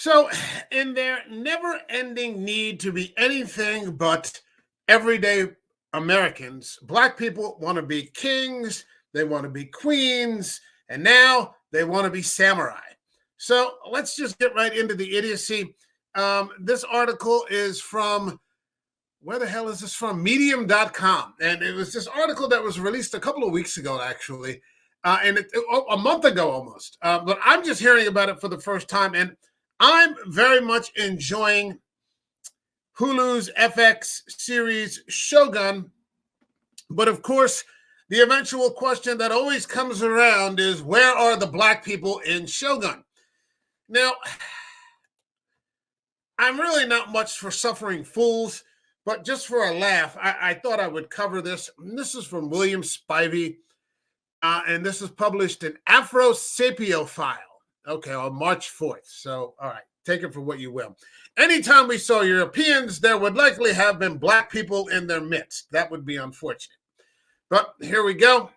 So, in their never ending need to be anything but everyday Americans, Black people want to be kings, they want to be queens, and now they want to be samurai. So, let's just get right into the idiocy. This article is from, where the hell is this from? Medium.com. And it was this article that was released a couple of weeks ago, actually, a month ago almost. But I'm just hearing about it for the first time. And I'm very much enjoying Hulu's FX series Shogun. But of course, the eventual question that always comes around is, where are the Black people in Shogun? Now, I'm really not much for suffering fools, but just for a laugh, I thought I would cover this. And this is from William Spivey, and this is published in Afro Sapiophile. Okay, on March 4th. So, all right, take it for what you will. Anytime we saw Europeans, there would likely have been Black people in their midst. That would be unfortunate. But here we go.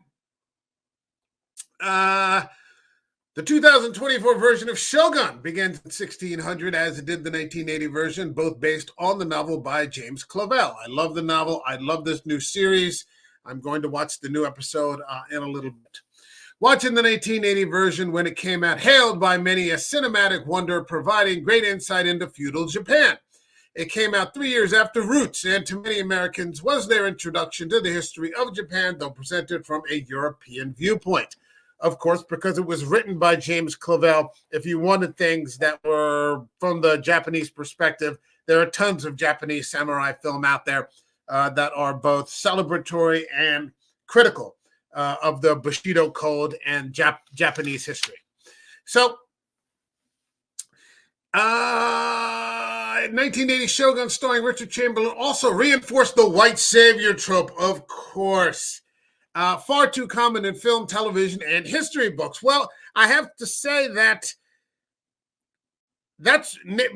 The 2024 version of Shogun begins in 1600 as it did the 1980 version, both based on the novel by James Clavell. I love the novel. I love this new series. I'm going to watch the new episode in a little bit. Watching the 1980 version when it came out, hailed by many a cinematic wonder, providing great insight into feudal Japan. It came out 3 years after Roots, and to many Americans was their introduction to the history of Japan, though presented from a European viewpoint. Of course, because it was written by James Clavell. If you wanted things that were from the Japanese perspective, there are tons of Japanese samurai film out there that are both celebratory and critical of the Bushido Code and Japanese history. So, 1980 Shogun starring Richard Chamberlain also reinforced the white savior trope, of course. Far too common in film, television, and history books. Well, I have to say that's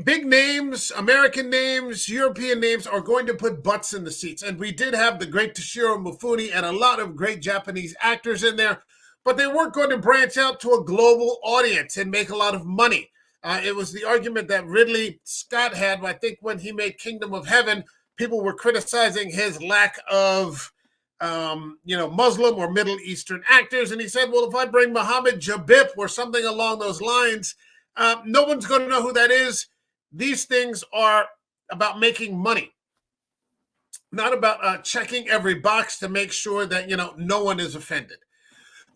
big names, American names, European names are going to put butts in the seats. And we did have the great Toshiro Mifune and a lot of great Japanese actors in there, but they weren't going to branch out to a global audience and make a lot of money. It was the argument that Ridley Scott had, I think, when he made Kingdom of Heaven. People were criticizing his lack of Muslim or Middle Eastern actors. And he said, well, if I bring Mohammed Jabib or something along those lines, no one's going to know who that is. These things are about making money, not about checking every box to make sure that, no one is offended.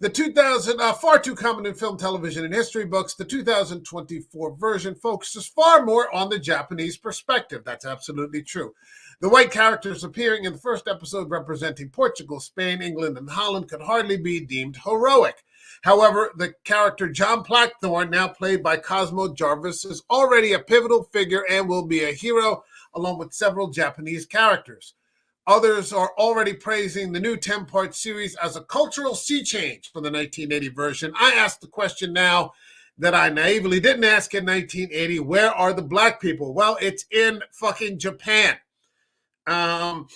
The 2000, far too common in film, television, and history books, the 2024 version focuses far more on the Japanese perspective. That's absolutely true. The white characters appearing in the first episode representing Portugal, Spain, England, and Holland could hardly be deemed heroic. However, the character John Blackthorne, now played by Cosmo Jarvis, is already a pivotal figure and will be a hero, along with several Japanese characters. Others are already praising the new 10-part series as a cultural sea change for the 1980 version. I ask the question now that I naively didn't ask in 1980, where are the Black people? Well, it's in fucking Japan. When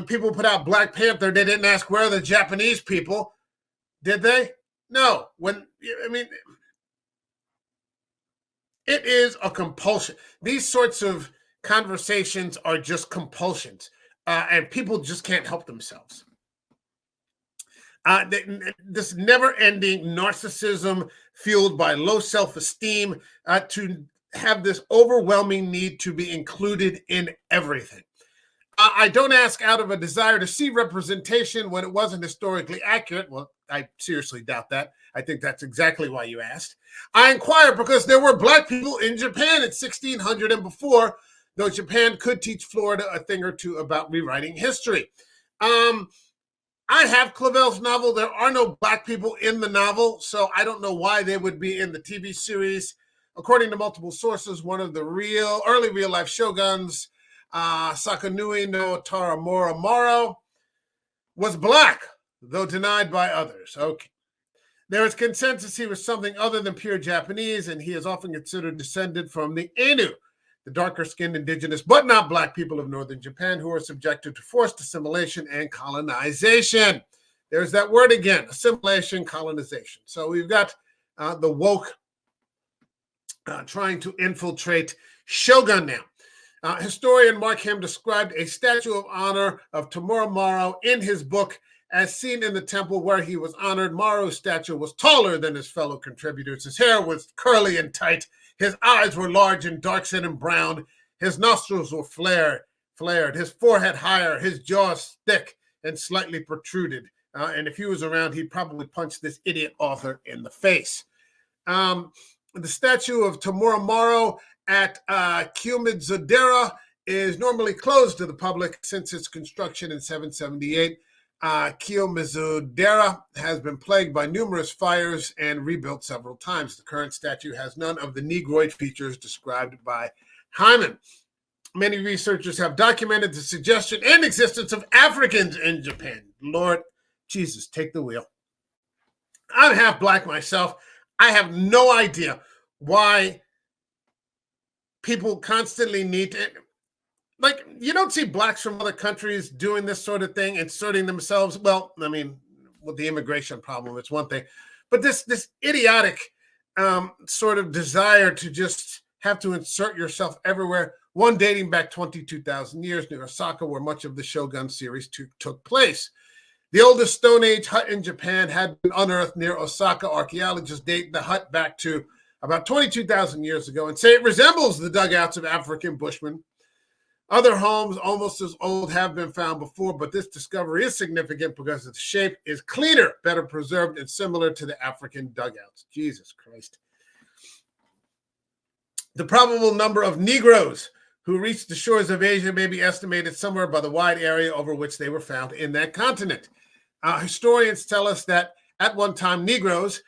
people put out Black Panther, they didn't ask, where are the Japanese people? Did they? No. It is a compulsion. These sorts of conversations are just compulsions. And people just can't help themselves. This never-ending narcissism fueled by low self-esteem to have this overwhelming need to be included in everything. I don't ask out of a desire to see representation when it wasn't historically accurate. Well, I seriously doubt that. I think that's exactly why you asked. I inquire because there were Black people in Japan in 1600 and before, though Japan could teach Florida a thing or two about rewriting history. I have Clavell's novel. There are no Black people in the novel, so I don't know why they would be in the TV series. According to multiple sources, one of the early real-life shoguns, Sakanui no Taramura Moro, was Black, though denied by others. Okay. There is consensus he was something other than pure Japanese, and he is often considered descended from the Ainu, the darker-skinned indigenous but not Black people of northern Japan who are subjected to forced assimilation and colonization. There's that word again, assimilation, colonization. So we've got the woke trying to infiltrate Shogun now. Historian Mark Ham described a statue of honor of Tamura Maro in his book. As seen in the temple where he was honored, Maro's statue was taller than his fellow contributors. His hair was curly and tight. His eyes were large and dark-set and brown. His nostrils were flared. His forehead higher. His jaws thick and slightly protruded. And if he was around, he'd probably punch this idiot author in the face. The statue of Tamura Maro at Kiyomizu-dera is normally closed to the public since its construction in 778. Kiyomizu-dera has been plagued by numerous fires and rebuilt several times. The current statue has none of the Negroid features described by Hyman. Many researchers have documented the suggestion and existence of Africans in Japan. Lord Jesus, take the wheel. I'm half black myself. I have no idea why people constantly need to... Like, you don't see blacks from other countries doing this sort of thing, inserting themselves. Well, I mean, with the immigration problem, it's one thing. But this idiotic sort of desire to just have to insert yourself everywhere, one dating back 22,000 years near Osaka, where much of the Shogun series took place. The oldest Stone Age hut in Japan had been unearthed near Osaka. Archaeologists date the hut back to about 22,000 years ago and say it resembles the dugouts of African Bushmen. Other homes almost as old have been found before, but this discovery is significant because the shape is cleaner, better preserved, and similar to the African dugouts. Jesus Christ. The probable number of Negroes who reached the shores of Asia may be estimated somewhere by the wide area over which they were found in that continent. Historians tell us that at one time Negroes,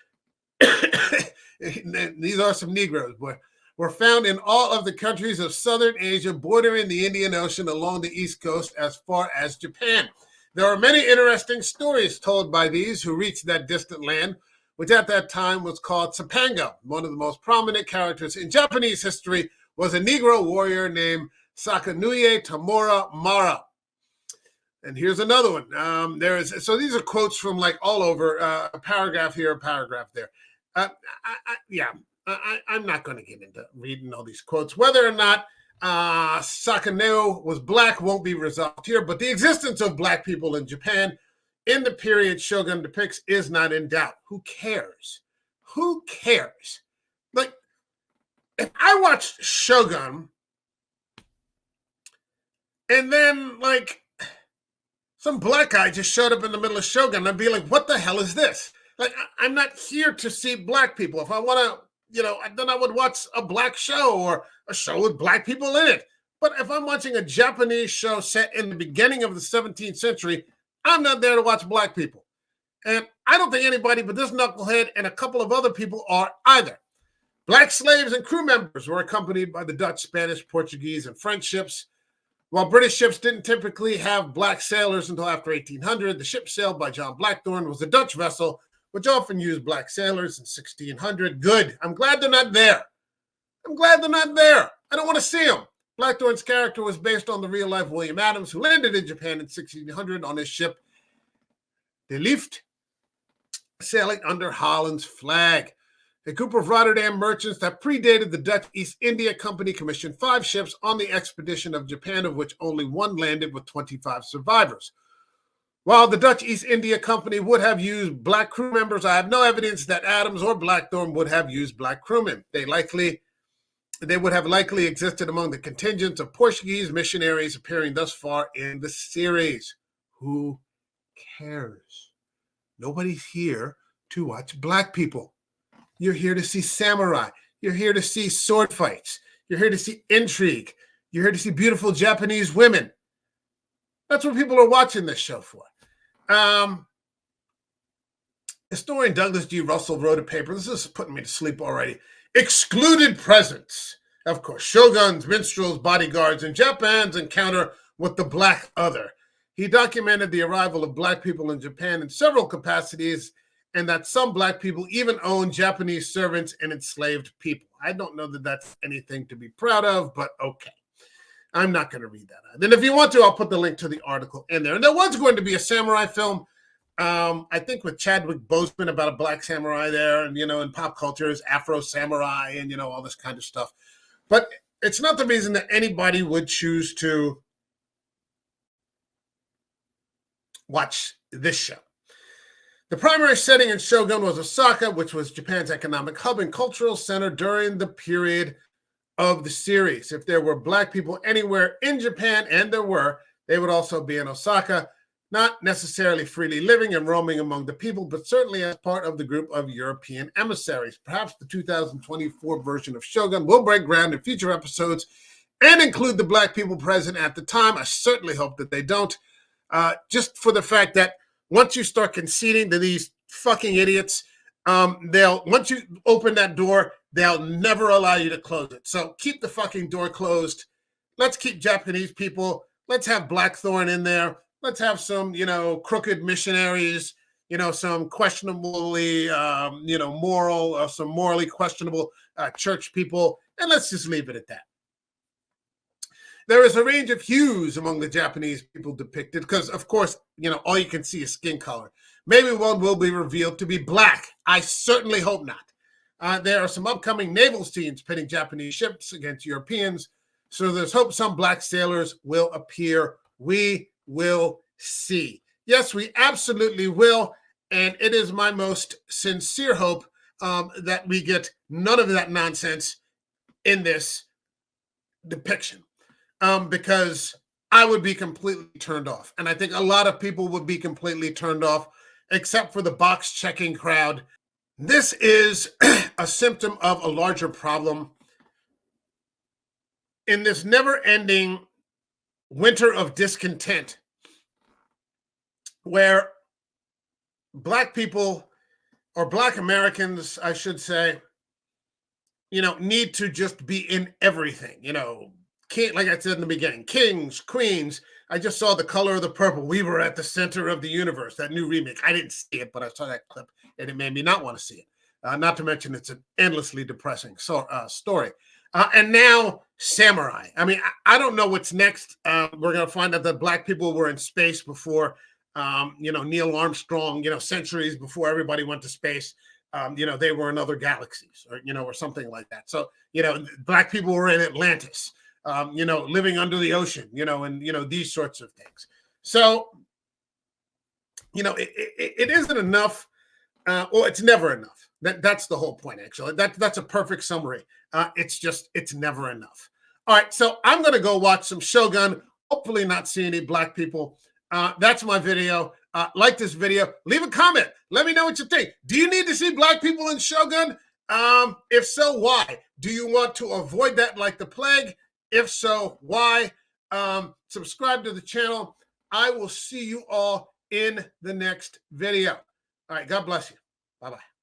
these are some Negroes, boy, were found in all of the countries of southern Asia bordering the Indian Ocean along the east coast as far as Japan. There are many interesting stories told by these who reached that distant land, which at that time was called Sapanga. One of the most prominent characters in Japanese history was a Negro warrior named Sakanuye Tamura Mara. And here's another one. So these are quotes from like all over, a paragraph here, a paragraph there. I'm not going to get into reading all these quotes. Whether or not Sakaneo was black won't be resolved here, but the existence of black people in Japan in the period Shogun depicts is not in doubt. Who cares? Who cares? Like, if I watched Shogun and then, like, some black guy just showed up in the middle of Shogun, I'd be like, what the hell is this? Like, I'm not here to see black people. If I want to, then I would watch a black show or a show with black people in it. But if I'm watching a Japanese show set in the beginning of the 17th century, I'm not there to watch black people. And I don't think anybody but this knucklehead and a couple of other people are either. Black slaves and crew members were accompanied by the Dutch, Spanish, Portuguese, and French ships. While British ships didn't typically have black sailors until after 1800, the ship sailed by John Blackthorne was a Dutch vessel which often used black sailors in 1600. Good. I'm glad they're not there. I don't want to see them. Blackthorne's character was based on the real-life William Adams, who landed in Japan in 1600 on his ship, De Liefde, sailing under Holland's flag. A group of Rotterdam merchants that predated the Dutch East India Company commissioned 5 ships on the expedition of Japan, of which only one landed with 25 survivors. While the Dutch East India Company would have used black crew members, I have no evidence that Adams or Blackthorne would have used black crewmen. They would have likely existed among the contingents of Portuguese missionaries appearing thus far in the series. Who cares? Nobody's here to watch black people. You're here to see samurai. You're here to see sword fights. You're here to see intrigue. You're here to see beautiful Japanese women. That's what people are watching this show for. Historian Douglas G. Russell wrote a paper. This is putting me to sleep already. Excluded presence. Of course, shoguns, minstrels, bodyguards, and Japan's encounter with the black other. He documented the arrival of black people in Japan in several capacities, and that some black people even owned Japanese servants and enslaved people. I don't know that that's anything to be proud of, but okay. I'm not going to read that. Then if you want to, I'll put the link to the article in there. And there was going to be a samurai film, I think with Chadwick Boseman about a black samurai there, and in pop culture is Afro samurai, and all this kind of stuff. But it's not the reason that anybody would choose to watch this show. The primary setting in Shogun was Osaka, which was Japan's economic hub and cultural center during the period of the series. If there were black people anywhere in Japan, and there were, they would also be in Osaka, not necessarily freely living and roaming among the people, but certainly as part of the group of European emissaries. Perhaps the 2024 version of Shogun will break ground in future episodes and include the black people present at the time. I certainly hope that they don't. Just for the fact that once you start conceding to these fucking idiots, once you open that door, they'll never allow you to close it. So keep the fucking door closed. Let's keep Japanese people. Let's have Blackthorn in there. Let's have some, crooked missionaries, some questionably, moral, some morally questionable church people. And let's just leave it at that. There is a range of hues among the Japanese people depicted because, of course, all you can see is skin color. Maybe one will be revealed to be black. I certainly hope not. There are some upcoming naval scenes pitting Japanese ships against Europeans, so there's hope some black sailors will appear. We will see. Yes, we absolutely will, and it is my most sincere hope that we get none of that nonsense in this depiction. Because I would be completely turned off. And I think a lot of people would be completely turned off, except for the box checking crowd. This is a symptom of a larger problem. In this never-ending winter of discontent, where black people, or black Americans, I should say, need to just be in everything, King, like I said in the beginning, kings, queens. I just saw The Color of the Purple. We were at the center of the universe, that new remake. I didn't see it, but I saw that clip, and it made me not want to see it. Not to mention it's an endlessly depressing story. And now samurai. I mean, I don't know what's next. We're going to find out that black people were in space before, Neil Armstrong, centuries before everybody went to space. They were in other galaxies or something like that. So, black people were in Atlantis. Living under the ocean, and, these sorts of things. So, it isn't enough. It's never enough. That's the whole point, actually. That's a perfect summary. It's never enough. All right, so I'm going to go watch some Shogun, hopefully not see any black people. That's my video. Like this video. Leave a comment. Let me know what you think. Do you need to see black people in Shogun? If so, why? Do you want to avoid that like the plague? If so, why? Subscribe to the channel. I will see you all in the next video. All right, God bless you. Bye-bye.